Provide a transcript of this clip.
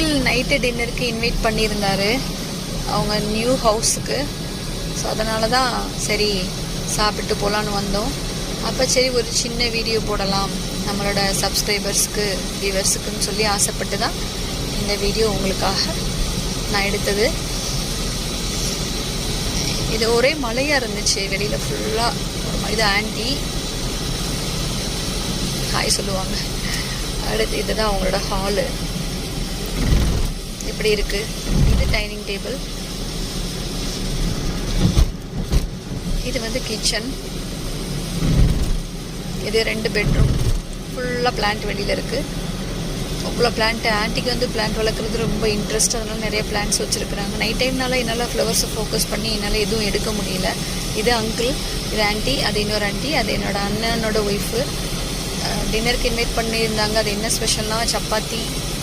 Uncle night டின்னருக்கு invite பண்ணியிருந்தாரு அவங்க நியூ ஹவுஸுக்கு. ஸோ அதனால தான் சரி சாப்பிட்டு போகலான்னு வந்தோம். அப்போ சரி ஒரு சின்ன வீடியோ போடலாம் நம்மளோட சப்ஸ்கிரைபர்ஸ்க்கு வியூவர்ஸுக்குன்னு சொல்லி ஆசைப்பட்டு தான் இந்த வீடியோ உங்களுக்காக நான் எடுத்தது. இது ஒரே மழையாக இருந்துச்சு வெளியில் ஃபுல்லாக. இது ஆன்டி ஹாய் சொல்லுவாங்க. அடுத்து இதுதான் அவங்களோட ஹாலு இப்படி இருக்குது. இது டைனிங் டேபிள். இது வந்து கிச்சன். இது 2 பெட்ரூம். ஃபுல்லாக பிளான்ட் வெளியில் இருக்குது. அவ்வளோ பிளான்ட்டு. ஆன்ட்டிக்கு வந்து பிளான்ட் வளர்க்குறது ரொம்ப இன்ட்ரெஸ்ட். அதனால நிறைய பிளான்ட்ஸ் வச்சுருக்குறாங்க. நைட் டைம்னால என்னால் ஃப்ளவர்ஸை ஃபோக்கஸ் பண்ணி என்னால் எதுவும் எடுக்க முடியல. இது அங்கிள், இது ஆன்ட்டி, அது இன்னொரு ஆன்ட்டி, அது என்னோடய அண்ணனோட ஒய்ஃபு. டின்னருக்கு இன்வைட் பண்ணியிருந்தாங்க. அது என்ன ஸ்பெஷல்னால் சப்பாத்தி